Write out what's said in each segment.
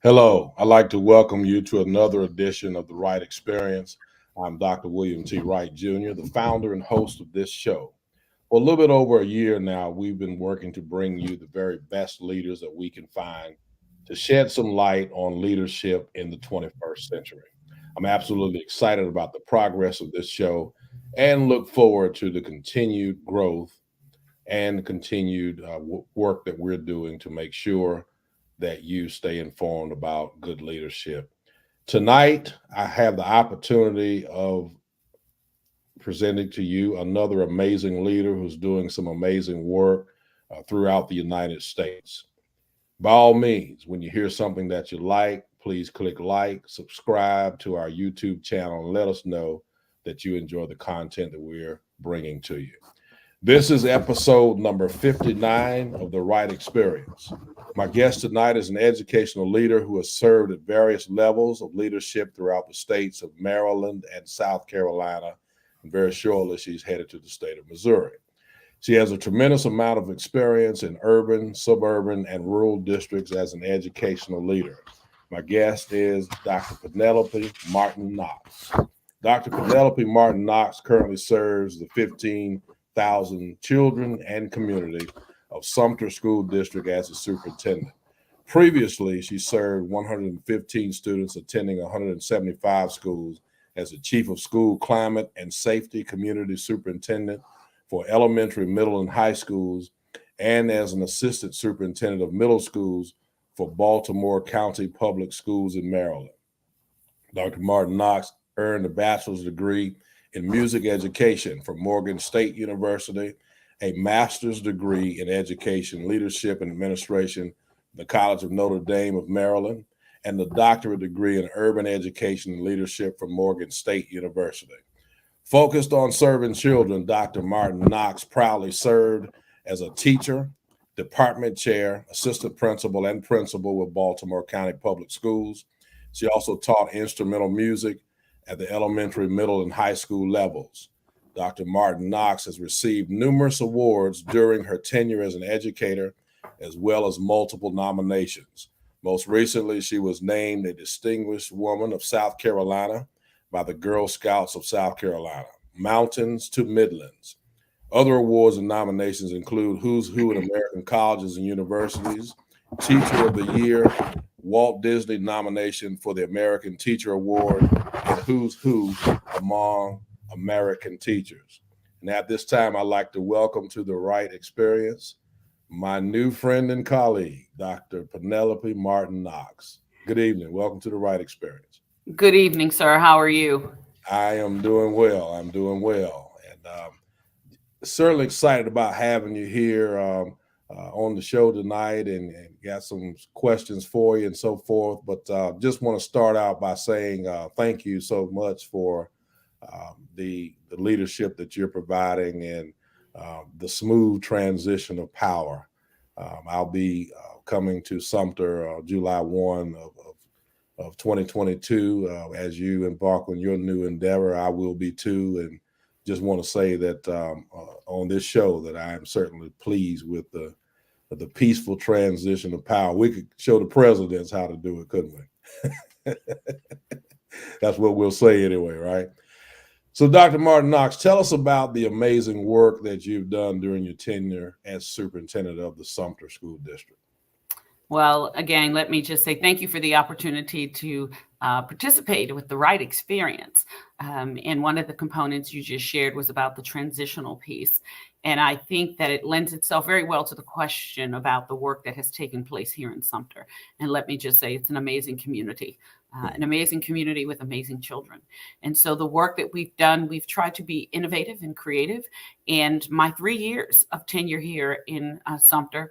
Hello, I'd like to welcome you to another edition of the Wright Experience. I'm Dr. William T. Wright Jr., the founder and host of this show. For a little bit over a year now, we've been working to bring you the very best leaders that we can find to shed some light on leadership in the 21st century. I'm absolutely excited about the progress of this show and look forward to the continued growth and continued work that we're doing to make sure that you stay informed about good leadership. Tonight, I have the opportunity of presenting to you another amazing leader who's doing some amazing work throughout the United States. By all means, when you hear something that you like, please click like, subscribe to our YouTube channel, and let us know that you enjoy the content that we're bringing to you. This is episode number 59 of the Wright Experience. My guest tonight is an educational leader who has served at various levels of leadership throughout the states of Maryland and South Carolina. And very shortly, she's headed to the state of Missouri. She has a tremendous amount of experience in urban, suburban, and rural districts as an educational leader. My guest is Dr. Penelope Martin-Knox. Dr. Penelope Martin-Knox currently serves the 15,000 children and community of Sumter School District as a superintendent. Previously, she served 115 students attending 175 schools as the chief of school climate and safety community superintendent for elementary, middle, and high schools, and as an assistant superintendent of middle schools for Baltimore County Public Schools in Maryland. Dr. Martin-Knox earned a bachelor's degree in music education from Morgan State University, a master's degree in education, leadership, and administration from the College of Notre Dame of Maryland, and the doctorate degree in urban education and leadership from Morgan State University. Focused on serving children, Dr. Martin-Knox proudly served as a teacher, department chair, assistant principal, and principal with Baltimore County Public Schools. She also taught instrumental music at the elementary, middle, and high school levels. Dr. Martin-Knox has received numerous awards during her tenure as an educator, as well as multiple nominations. Most recently, she was named a Distinguished Woman of South Carolina by the Girl Scouts of South Carolina, Mountains to Midlands. Other awards and nominations include Who's Who in American Colleges and Universities, Teacher of the Year, Walt Disney nomination for the American Teacher Award, and Who's Who among American teachers. And at this time, I'd like to welcome to the Wright Experience my new friend and colleague, Dr. Penelope Martin-Knox. Good evening. Welcome to the Wright Experience. Good evening, sir. How are you? I am doing well. I'm doing well. And certainly excited about having you here on the show tonight and got some questions for you and so forth. But just want to start out by saying thank you so much for the leadership that you're providing and the smooth transition of power. I'll be coming to Sumter July 1 of 2022. As you embark on your new endeavor, I will be too. And just want to say that on this show that I am certainly pleased with the peaceful transition of power. We could show the presidents how to do it, couldn't we? That's what we'll say anyway, right? So Dr. Martin-Knox, tell us about the amazing work that you've done during your tenure as superintendent of the Sumter School District. Well, again, let me just say thank you for the opportunity to participate with the Wright Experience. And one of the components you just shared was about the transitional piece. And I think that it lends itself very well to the question about the work that has taken place here in Sumter. And let me just say it's an amazing community. An amazing community with amazing children. And so the work that we've done, we've tried to be innovative and creative. And my 3 years of tenure here in Sumter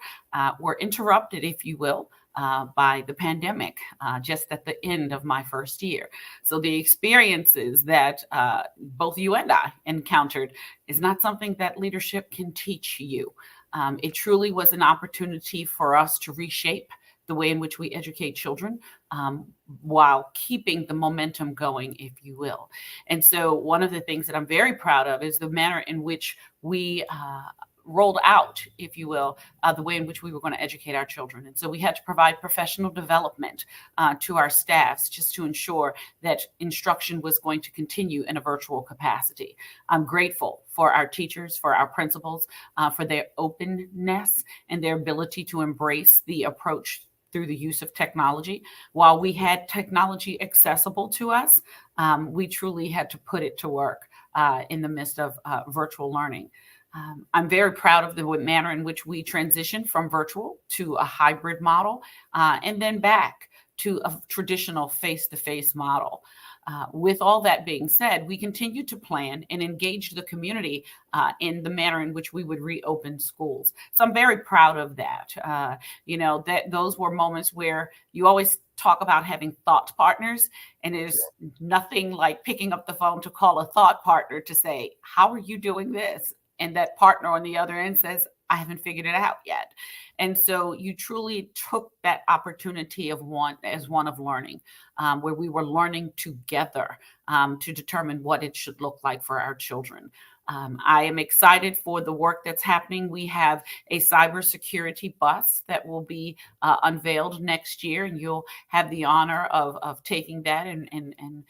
were interrupted, if you will, by the pandemic, just at the end of my first year. So the experiences that both you and I encountered is not something that leadership can teach you. It truly was an opportunity for us to reshape the way in which we educate children while keeping the momentum going, if you will. And so one of the things that I'm very proud of is the manner in which we rolled out, if you will, the way in which we were going to educate our children. And so we had to provide professional development to our staffs just to ensure that instruction was going to continue in a virtual capacity. I'm grateful for our teachers, for our principals, for their openness and their ability to embrace the approach through the use of technology. While we had technology accessible to us, we truly had to put it to work in the midst of virtual learning. I'm very proud of the manner in which we transitioned from virtual to a hybrid model and then back to a traditional face-to-face model. With all that being said, we continued to plan and engage the community in the manner in which we would reopen schools. So I'm very proud of that. That those were moments where you always talk about having thought partners, and there's nothing like picking up the phone to call a thought partner to say, how are you doing this? And that partner on the other end says, I haven't figured it out yet. And so you truly took that opportunity as one of learning, where we were learning together to determine what it should look like for our children. I am excited for the work that's happening. We have a cybersecurity bus that will be unveiled next year, and you'll have the honor of taking that and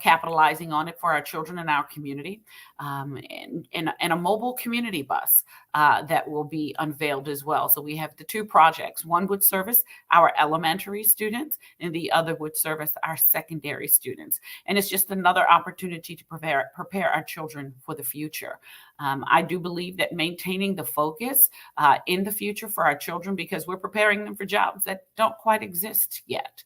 capitalizing on it for our children and our community, and a mobile community bus that will be unveiled as well. So we have the two projects. One would service our elementary students, and the other would service our secondary students. And it's just another opportunity to prepare our children for the future. I do believe that maintaining the focus in the future for our children, because we're preparing them for jobs that don't quite exist yet.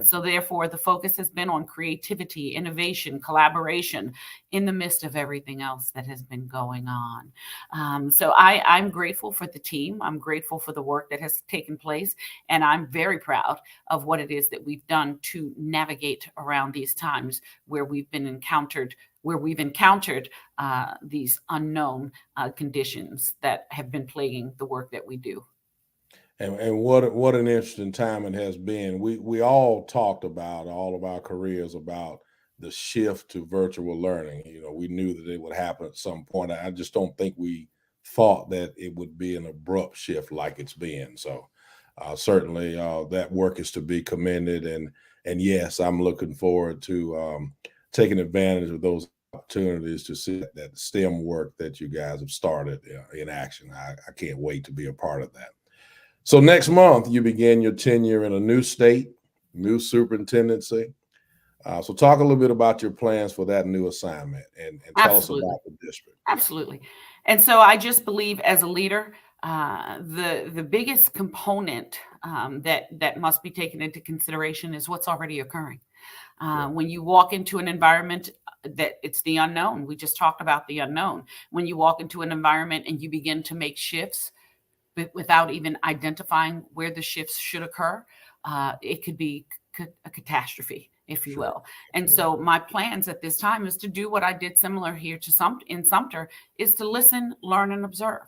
So therefore, the focus has been on creativity, innovation, collaboration in the midst of everything else that has been going on. So I'm grateful for the team. I'm grateful for the work that has taken place. And I'm very proud of what it is that we've done to navigate around these times where we've encountered these unknown conditions that have been plaguing the work that we do. And what an interesting time it has been. We all talked about all of our careers about the shift to virtual learning. We knew that it would happen at some point. I just don't think we thought that it would be an abrupt shift like it's been. So certainly that work is to be commended. And yes, I'm looking forward to taking advantage of those opportunities to see that STEM work that you guys have started in action. I can't wait to be a part of that. So next month, you begin your tenure in a new state, new superintendency. So talk a little bit about your plans for that new assignment and tell us about the district. Absolutely. And so I just believe as a leader, the biggest component that must be taken into consideration is what's already occurring. When you walk into an environment that it's the unknown, we just talked about the unknown. When you walk into an environment and you begin to make shifts without even identifying where the shifts should occur, it could be a catastrophe, if you will. And so my plans at this time is to do what I did similar here in Sumter, is to listen, learn, and observe.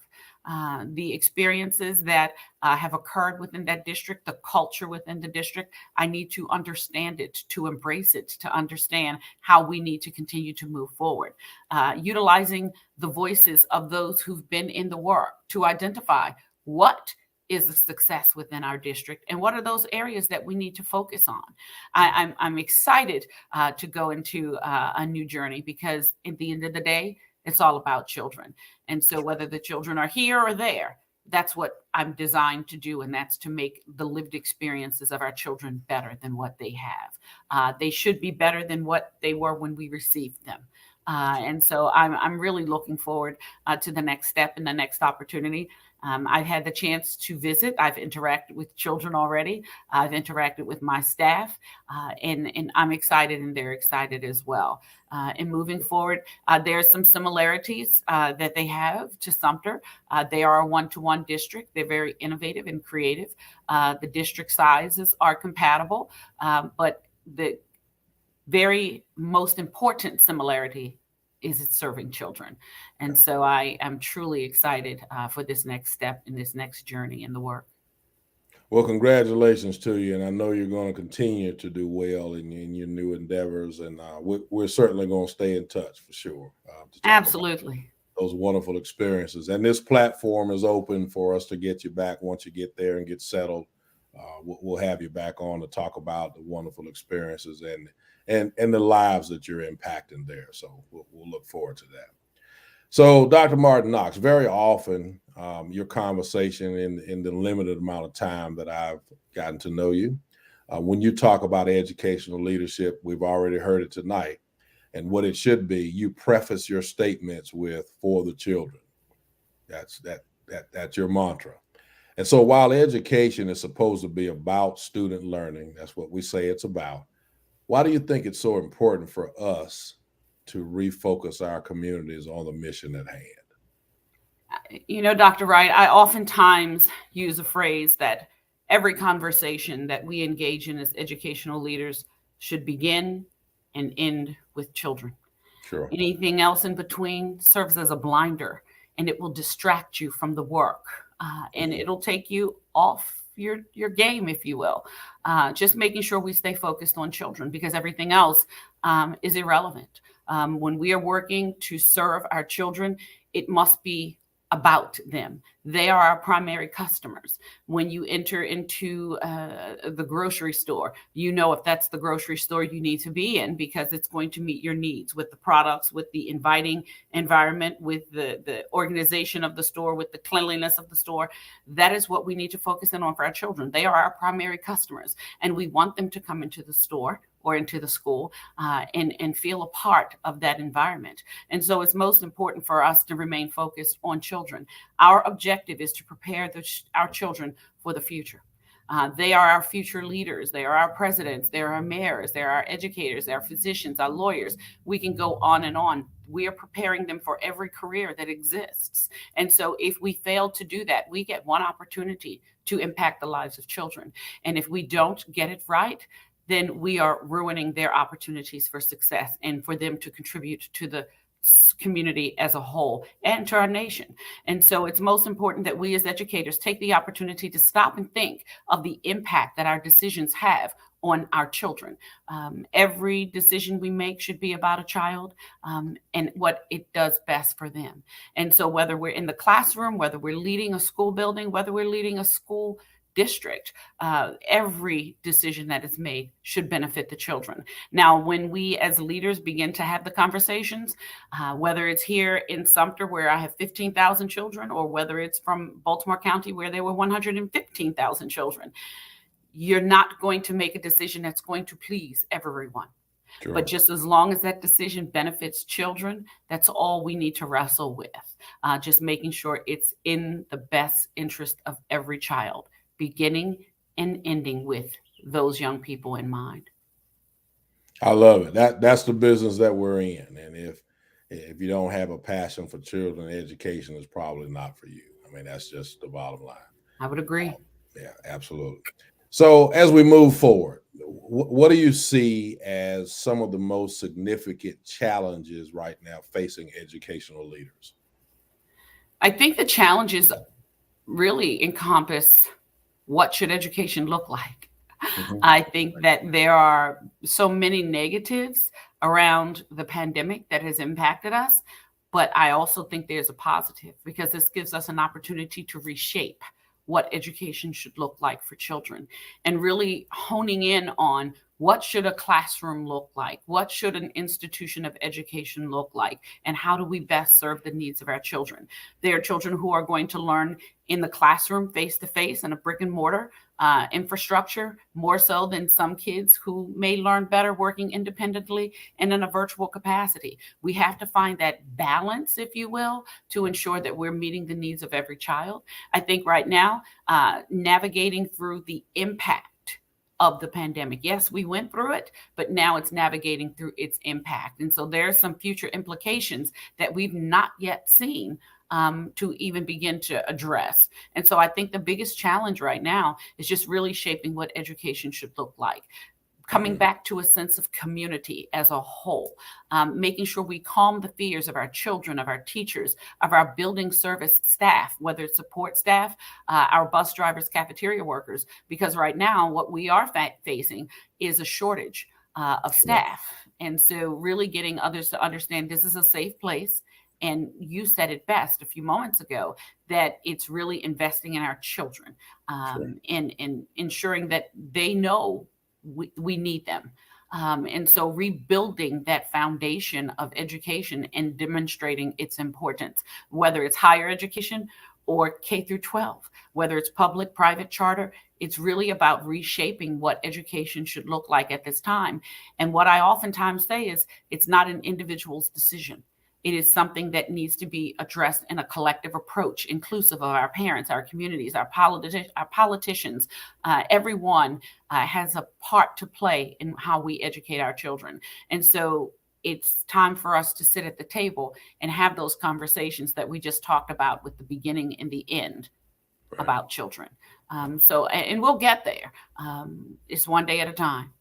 The experiences that have occurred within that district, the culture within the district, I need to understand it, to embrace it, to understand how we need to continue to move forward. Utilizing the voices of those who've been in the work to identify what is the success within our district and what are those areas that we need to focus on. I'm excited to go into a new journey, because at the end of the day, it's all about children. And so whether the children are here or there, that's what I'm designed to do. And that's to make the lived experiences of our children better than what they have. They should be better than what they were when we received them. And so I'm really looking forward to the next step and the next opportunity. I've had the chance to visit. I've interacted with children already. I've interacted with my staff, and I'm excited, and they're excited as well. And moving forward, there's some similarities that they have to Sumter. They are a one-to-one district. They're very innovative and creative. The district sizes are compatible, but the very most important similarity is it serving children. And so I am truly excited for this next step in this next journey in the work. Well, congratulations to you. And I know you're going to continue to do well in your new endeavors. And we're certainly going to stay in touch for sure. Absolutely. those wonderful experiences. And this platform is open for us to get you back once you get there and get settled. We'll have you back on to talk about the wonderful experiences and the lives that you're impacting there. So we'll look forward to that. So Dr. Martin-Knox, very often your conversation in the limited amount of time that I've gotten to know you, when you talk about educational leadership, we've already heard it tonight. And what it should be, you preface your statements with "for the children." That's your mantra. And so while education is supposed to be about student learning, that's what we say it's about. Why do you think it's so important for us to refocus our communities on the mission at hand? You know, Dr. Wright, I oftentimes use a phrase that every conversation that we engage in as educational leaders should begin and end with children. Sure. Anything else in between serves as a blinder, and it will distract you from the work, and it'll take you off your game, if you will. Just making sure we stay focused on children, because everything else is irrelevant. When we are working to serve our children, it must be about them. They are our primary customers. When you enter into the grocery store, you know if that's the grocery store you need to be in, because it's going to meet your needs with the products, with the inviting environment, with the organization of the store, with the cleanliness of the store. That is what we need to focus in on for our children. They are our primary customers, and we want them to come into the store or into the school and feel a part of that environment. And so it's most important for us to remain focused on children. Our objective is to prepare our children for the future. They are our future leaders. They are our presidents. They are our mayors. They are our educators, our physicians, our lawyers. We can go on and on. We are preparing them for every career that exists. And so if we fail to do that, we get one opportunity to impact the lives of children. And if we don't get it right, then we are ruining their opportunities for success and for them to contribute to the community as a whole and to our nation. And so it's most important that we as educators take the opportunity to stop and think of the impact that our decisions have on our children. Every decision we make should be about a child and what it does best for them. And so whether we're in the classroom, whether we're leading a school building, whether we're leading a school district, every decision that is made should benefit the children. Now, when we as leaders begin to have the conversations, whether it's here in Sumter where I have 15,000 children, or whether it's from Baltimore County where there were 115,000 children, you're not going to make a decision that's going to please everyone. Sure. But just as long as that decision benefits children, that's all we need to wrestle with. Just making sure it's in the best interest of every child, beginning and ending with those young people in mind. I love it. That's the business that we're in. And if you don't have a passion for children, education is probably not for you. I mean, that's just the bottom line. I would agree. Yeah, absolutely. So as we move forward, what do you see as some of the most significant challenges right now facing educational leaders? I think the challenges really encompass what should education look like. Mm-hmm. I think that there are so many negatives around the pandemic that has impacted us, but I also think there's a positive, because this gives us an opportunity to reshape what education should look like for children, and really honing in on what should a classroom look like? What should an institution of education look like? And how do we best serve the needs of our children? There are children who are going to learn in the classroom, face-to-face, in a brick and mortar infrastructure, more so than some kids who may learn better working independently and in a virtual capacity. We have to find that balance, if you will, to ensure that we're meeting the needs of every child. I think right now, navigating through the impact of the pandemic. Yes, we went through it, but now it's navigating through its impact. And so there's some future implications that we've not yet seen to even begin to address. And so I think the biggest challenge right now is just really shaping what education should look like. Coming back to a sense of community as a whole, making sure we calm the fears of our children, of our teachers, of our building service staff, whether it's support staff, our bus drivers, cafeteria workers, because right now what we are facing is a shortage of staff. And so really getting others to understand this is a safe place And you said it best a few moments ago, that it's really investing in our children, and ensuring that they know we need them. And so rebuilding that foundation of education and demonstrating its importance, whether it's higher education or K through 12, whether it's public, private, charter, it's really about reshaping what education should look like at this time. And what I oftentimes say is it's not an individual's decision. It is something that needs to be addressed in a collective approach, inclusive of our parents, our communities, our politicians. Everyone has a part to play in how we educate our children. And so it's time for us to sit at the table and have those conversations that we just talked about with the beginning and the end about children. And we'll get there. It's one day at a time.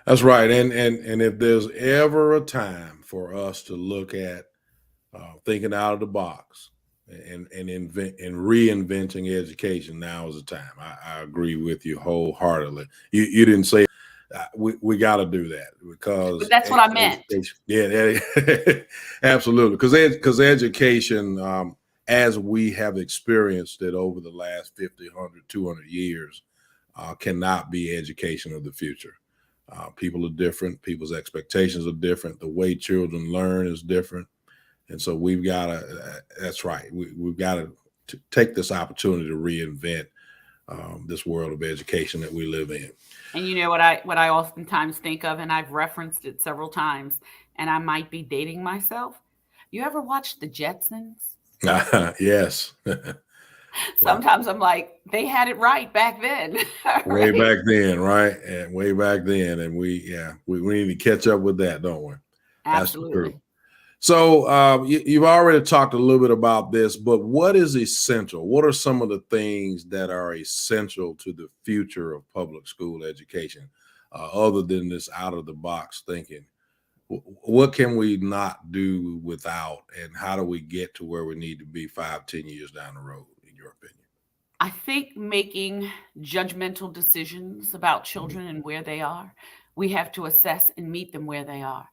That's right. And if there's ever a time for us to look at thinking out of the box and reinventing education, now is the time. I agree with you wholeheartedly. You didn't say we got to do that, because but that's what I meant. Yeah, absolutely. Because education, as we have experienced it over the last 50, 100, 200 years, cannot be education of the future. People are different. People's expectations are different. The way children learn is different. And so we've got to, that's right. We've got to take this opportunity to reinvent this world of education that we live in. And you know what I oftentimes think of, and I've referenced it several times, and I might be dating myself. You ever watched the Jetsons? Yes. Sometimes I'm like, they had it right back then. Way back then, right? And way back then. And we need to catch up with that, don't we? Absolutely. That's true. So you've already talked a little bit about this, but what is essential? What are some of the things that are essential to the future of public school education, other than this out of the box thinking? What can we not do without, and how do we get to where we need to be 5-10 years down the road, in your opinion? I think making judgmental decisions about children and where they are, we have to assess and meet them where they are.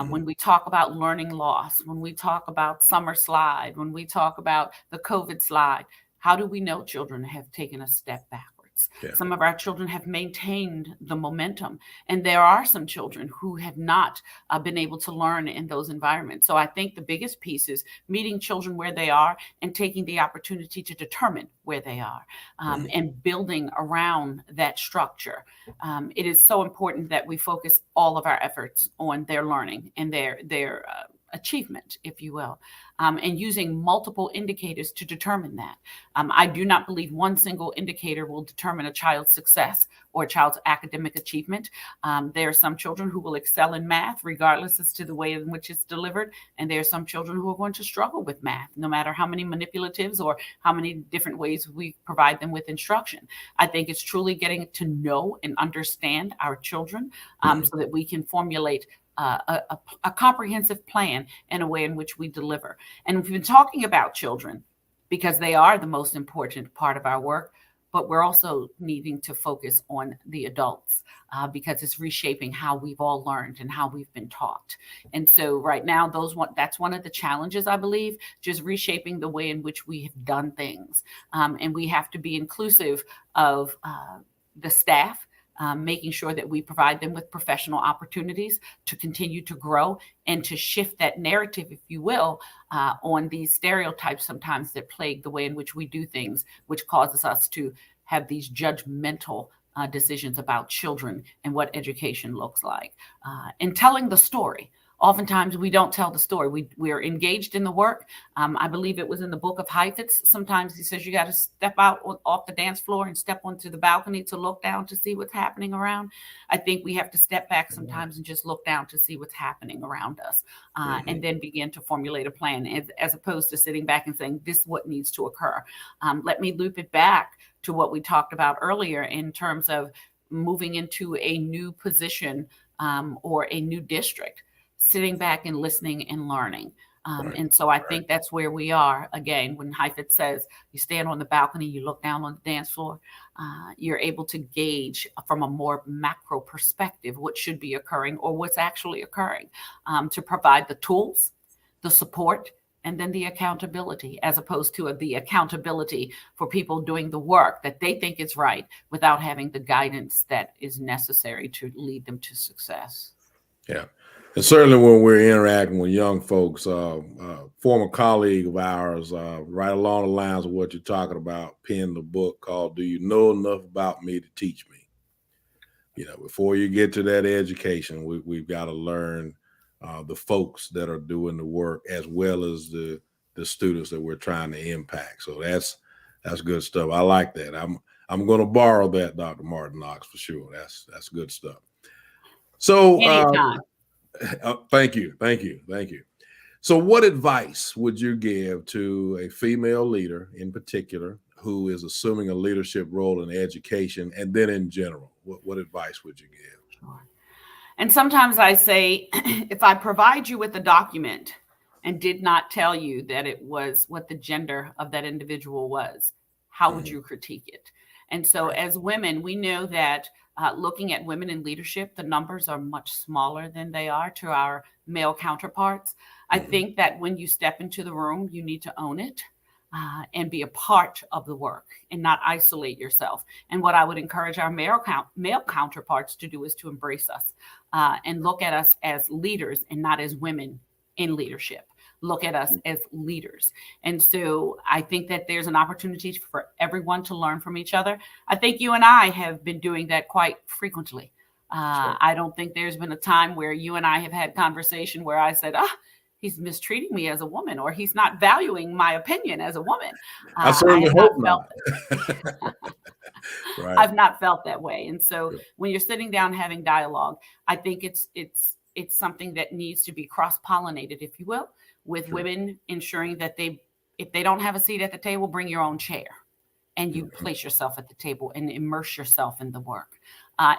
When we talk about learning loss, when we talk about summer slide, when we talk about the COVID slide, how do we know children have taken a step backwards? Yeah. Some of our children have maintained the momentum, and there are some children who have not been able to learn in those environments. So I think the biggest piece is meeting children where they are and taking the opportunity to determine where they are, and building around that structure. It is so important that we focus all of our efforts on their learning and their achievement, if you will, and using multiple indicators to determine that. I do not believe one single indicator will determine a child's success or a child's academic achievement. There are some children who will excel in math, regardless as to the way in which it's delivered. And there are some children who are going to struggle with math, no matter how many manipulatives or how many different ways we provide them with instruction. I think it's truly getting to know and understand our children, so that we can formulate a comprehensive plan and a way in which we deliver. And we've been talking about children because they are the most important part of our work, but we're also needing to focus on the adults, because it's reshaping how we've all learned and how we've been taught. And so right now, that's one of the challenges, I believe, just reshaping the way in which we have done things. And we have to be inclusive of the staff, making sure that we provide them with professional opportunities to continue to grow and to shift that narrative, if you will, on these stereotypes sometimes that plague the way in which we do things, which causes us to have these judgmental decisions about children and what education looks like. And telling the story. Oftentimes we don't tell the story. We are engaged in the work. I believe it was in the book of Heifetz. Sometimes he says you got to step out off the dance floor and step onto the balcony to look down to see what's happening around. I think we have to step back sometimes and just look down to see what's happening around us, and then begin to formulate a plan, as opposed to sitting back and saying, this is what needs to occur. Let me loop it back to what we talked about earlier in terms of moving into a new position, or a new district. Sitting back and listening and learning. And so I think that's where we are. Again, when Heifetz says you stand on the balcony, you look down on the dance floor, you're able to gauge from a more macro perspective what should be occurring or what's actually occurring, to provide the tools, the support, and then the accountability, as opposed to the accountability for people doing the work that they think is right without having the guidance that is necessary to lead them to success. Yeah. And certainly when we're interacting with young folks, former colleague of ours, right along the lines of what you're talking about, penned a book called Do You Know Enough About Me to Teach Me? You know, before you get to that education, we've got to learn the folks that are doing the work, as well as the students that we're trying to impact. So that's good stuff. I like that. I'm going to borrow that, Dr. Martin-Knox, for sure. That's good stuff. So Anytime. Thank you. So what advice would you give to a female leader in particular who is assuming a leadership role in education, and then in general? What advice would you give? Sure. And sometimes I say, if I provide you with a document and did not tell you that it was what the gender of that individual was, how would you critique it? And so as women, we know that looking at women in leadership, the numbers are much smaller than they are to our male counterparts. I think that when you step into the room, you need to own it and be a part of the work and not isolate yourself. And what I would encourage our male counterparts to do is to embrace us and look at us as leaders and not as women in leadership. Look at us as leaders. And so I think that there's an opportunity for everyone to learn from each other. I think you and I have been doing that quite frequently. Sure. I don't think there's been a time where you and I have had conversation where I said, he's mistreating me as a woman, or he's not valuing my opinion as a woman. I certainly hope not. Right. I've not felt that way. And so when you're sitting down having dialogue, I think it's something that needs to be cross-pollinated, if you will, with women ensuring that if they don't have a seat at the table, bring your own chair and you place yourself at the table and immerse yourself in the work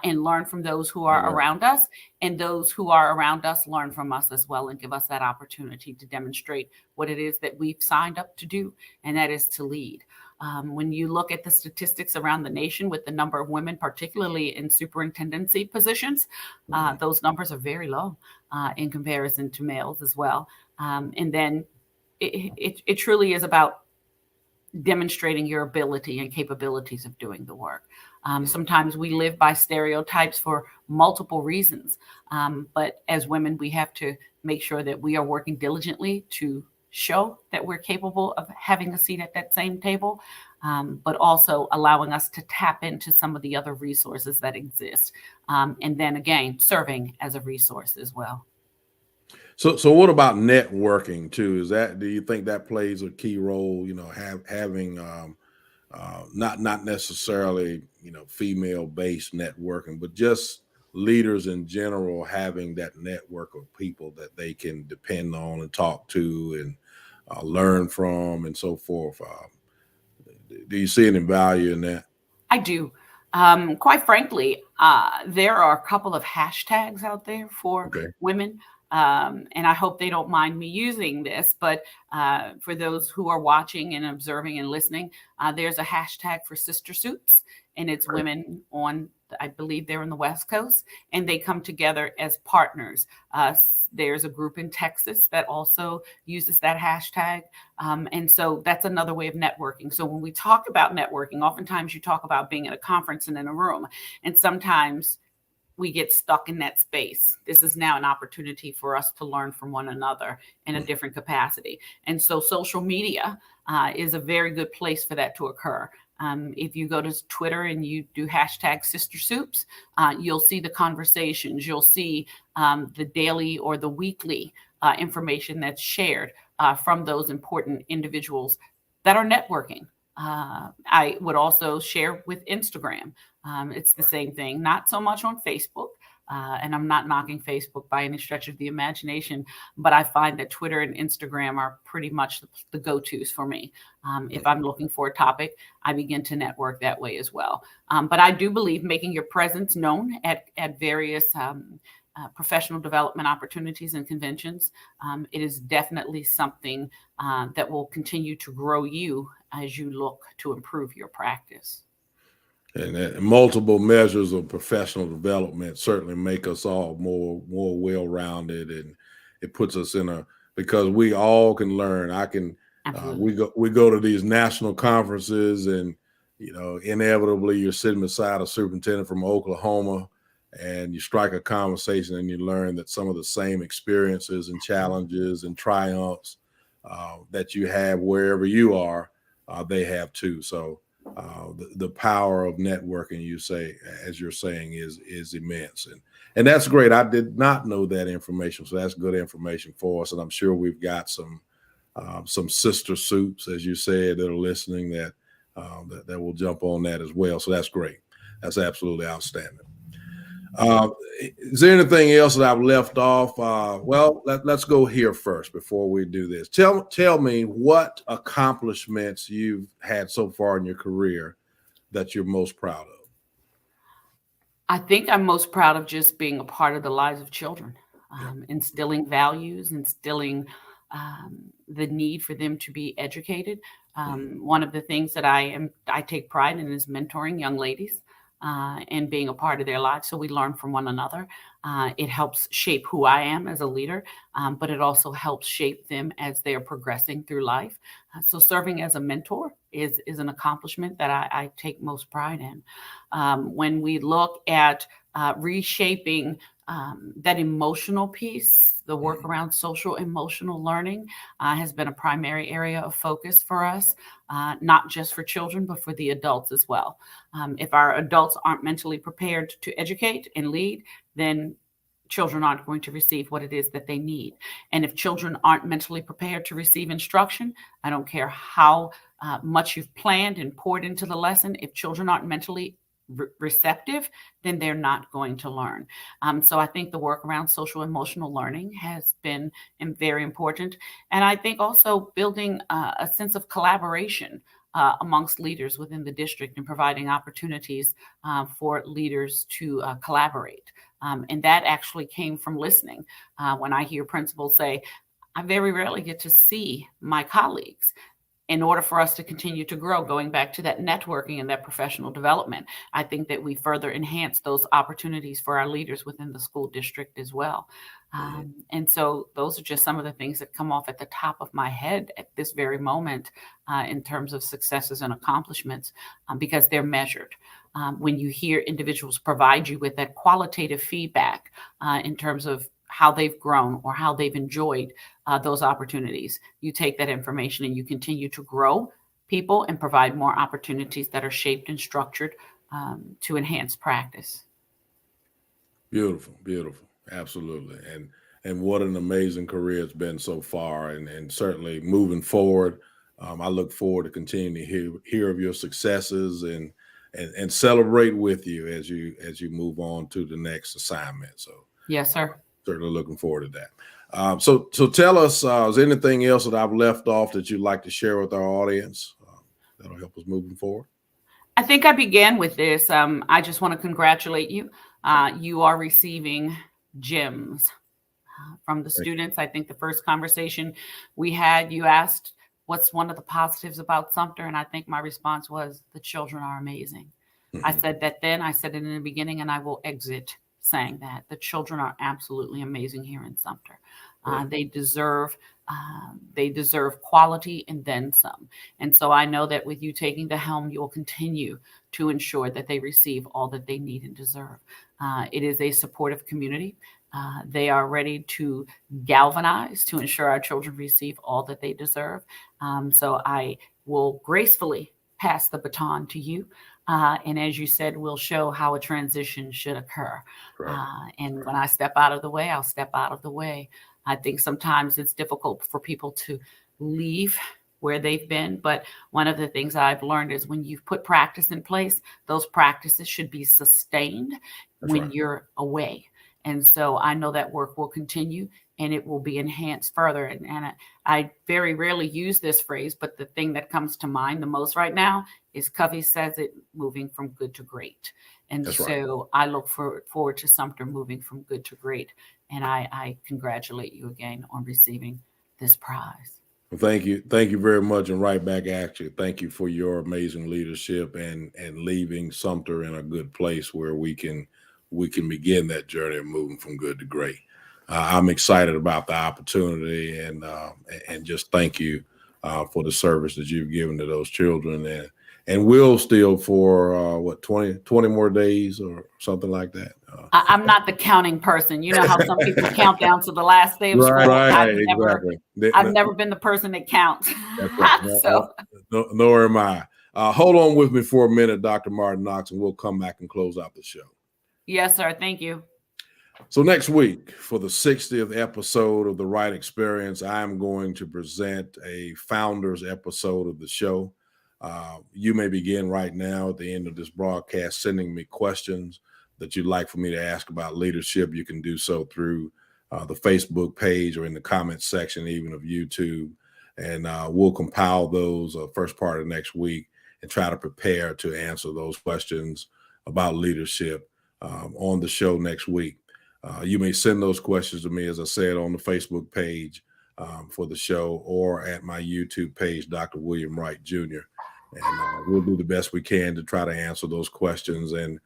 and learn from those who are around us, and those who are around us learn from us as well and give us that opportunity to demonstrate what it is that we've signed up to do, and that is to lead. When you look at the statistics around the nation with the number of women, particularly in superintendency positions, those numbers are very low in comparison to males as well. And then it truly is about demonstrating your ability and capabilities of doing the work. Sometimes we live by stereotypes for multiple reasons. But as women, we have to make sure that we are working diligently to show that we're capable of having a seat at that same table, but also allowing us to tap into some of the other resources that exist. And then again, serving as a resource as well. So what about networking too? Do you think that plays a key role? You know, having not necessarily female-based networking, but just leaders in general having that network of people that they can depend on and talk to and learn from and so forth. Do you see any value in that? I do. Quite frankly, there are a couple of hashtags out there for women. And I hope they don't mind me using this, but for those who are watching and observing and listening, there's a hashtag for Sister Sups, and it's women on, I believe they're on the West Coast, and they come together as partners. There's a group in Texas that also uses that hashtag. And so that's another way of networking. So when we talk about networking, oftentimes you talk about being at a conference and in a room, and sometimes we get stuck in that space. This is now an opportunity for us to learn from one another in a different capacity. And so social media is a very good place for that to occur. If you go to Twitter and you do hashtag Sister Sups, you'll see the conversations, you'll see the daily or the weekly information that's shared from those important individuals that are networking. I would also share with Instagram. It's the same thing, not so much on Facebook. And I'm not knocking Facebook by any stretch of the imagination, but I find that Twitter and Instagram are pretty much the go-tos for me. If I'm looking for a topic, I begin to network that way as well. But I do believe making your presence known at various professional development opportunities and conventions, it is definitely something that will continue to grow you as you look to improve your practice. And multiple measures of professional development certainly make us all more well-rounded, and it puts us in a because we all can learn. I can. We go to these national conferences, and inevitably you're sitting beside a superintendent from Oklahoma, and you strike a conversation, and you learn that some of the same experiences and challenges and triumphs that you have wherever you are, they have too. So the power of networking, as you're saying, is immense, and that's great. I did not know that information, so that's good information for us, and I'm sure we've got some sister soups, as you said, that are listening that will jump on that as well. So that's great. That's absolutely outstanding. Is there anything else that I've left off? Well, let's go here first before we do this. Tell me what accomplishments you've had so far in your career that you're most proud of. I think I'm most proud of just being a part of the lives of children, instilling values, instilling the need for them to be educated. One of the things that I take pride in is mentoring young ladies and being a part of their lives, so we learn from one another. It helps shape who I am as a leader, but it also helps shape them as they're progressing through life. So serving as a mentor is an accomplishment that I take most pride in. When we look at reshaping that emotional piece, the work around social emotional learning has been a primary area of focus for us, not just for children, but for the adults as well. If our adults aren't mentally prepared to educate and lead, then children aren't going to receive what it is that they need. And if children aren't mentally prepared to receive instruction, I don't care how much you've planned and poured into the lesson, if children aren't mentally receptive, then they're not going to learn. So I think the work around social emotional learning has been very important. And I think also building a sense of collaboration amongst leaders within the district and providing opportunities for leaders to collaborate. And that actually came from listening. When I hear principals say, I very rarely get to see my colleagues. In order for us to continue to grow, going back to that networking and that professional development, I think that we further enhance those opportunities for our leaders within the school district as well. And so those are just some of the things that come off at the top of my head at this very moment in terms of successes and accomplishments, because they're measured. When you hear individuals provide you with that qualitative feedback in terms of how they've grown or how they've enjoyed those opportunities, you take that information and you continue to grow people and provide more opportunities that are shaped and structured to enhance practice. Beautiful, beautiful. Absolutely. And what an amazing career it's been so far, and certainly moving forward. I look forward to continuing to hear of your successes and celebrate with you as you move on to the next assignment. So yes, sir. Certainly looking forward to that. So tell us, is there anything else that I've left off that you'd like to share with our audience that'll help us moving forward? I think I began with this. I just want to congratulate you. You are receiving gems from the students. I think the first conversation we had, you asked, what's one of the positives about Sumter? And I think my response was, the children are amazing. I said that then, I said it in the beginning, and I will exit saying that. The children are absolutely amazing here in Sumter. They deserve quality and then some. And so I know that with you taking the helm, you will continue to ensure that they receive all that they need and deserve. It is a supportive community. They are ready to galvanize to ensure our children receive all that they deserve. So I will gracefully pass the baton to you. And as you said, we'll show how a transition should occur. And when I step out of the way, I'll step out of the way. I think sometimes it's difficult for people to leave where they've been. But one of the things I've learned is when you've put practice in place, those practices should be sustained when you're away. And so I know that work will continue and it will be enhanced further. And I very rarely use this phrase, but the thing that comes to mind the most right now is Covey says it, moving from good to great. And so I look forward to Sumter moving from good to great. And I congratulate you again on receiving this prize. Well, thank you. Thank you very much. And right back at you. Thank you for your amazing leadership and leaving Sumter in a good place where we can begin that journey of moving from good to great. I'm excited about the opportunity, and just thank you for the service that you've given to those children, and will still for what 20 more days or something like that. I'm not the counting person. You know how some people count down to the last day of school. Exactly. I've never been the person that counts. So. Nor am I. Hold on with me for a minute, Dr. Martin-Knox, and we'll come back and close out the show. Yes, sir. Thank you. So next week, for the 60th episode of the Wright Experience, I'm going to present a founders episode of the show. You may begin right now at the end of this broadcast sending me questions that you'd like for me to ask about leadership. You can do so through the Facebook page or in the comments section, even of YouTube. And we'll compile those first part of next week and try to prepare to answer those questions about leadership on the show next week. You may send those questions to me, as I said, on the Facebook page for the show, or at my YouTube page, Dr. William Wright Jr. And we'll do the best we can to try to answer those questions and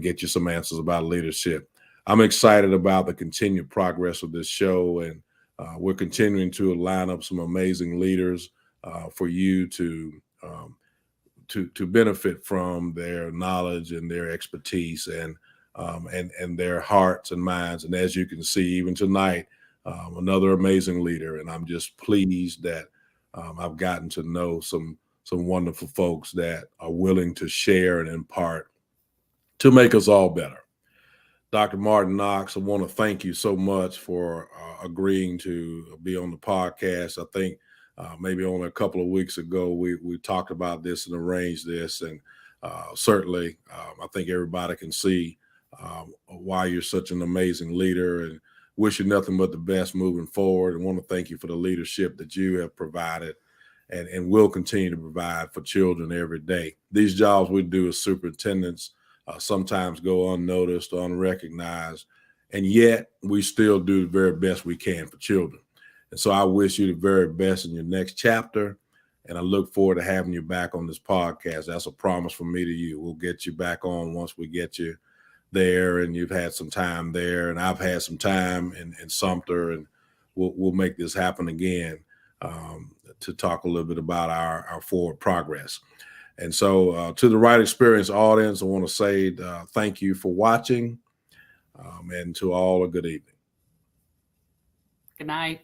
get you some answers about leadership. I'm excited about the continued progress of this show, and we're continuing to line up some amazing leaders for you to benefit from their knowledge and their expertise and their hearts and minds. And as you can see, even tonight, another amazing leader. And I'm just pleased that I've gotten to know some wonderful folks that are willing to share and impart to make us all better. Dr. Martin-Knox, I want to thank you so much for agreeing to be on the podcast. I think maybe only a couple of weeks ago, we talked about this and arranged this. And certainly, I think everybody can see why you're such an amazing leader, and wish you nothing but the best moving forward. And want to thank you for the leadership that you have provided and will continue to provide for children every day. These jobs we do as superintendents sometimes go unnoticed or unrecognized, and yet we still do the very best we can for children. And so I wish you the very best in your next chapter, and I look forward to having you back on this podcast. That's a promise from me to you. We'll get you back on once we get you there, and you've had some time there, and I've had some time in Sumter, and we'll make this happen again to talk a little bit about our forward progress. And so to the Wright Experience audience, I want to say thank you for watching, and to all a good evening. Good night.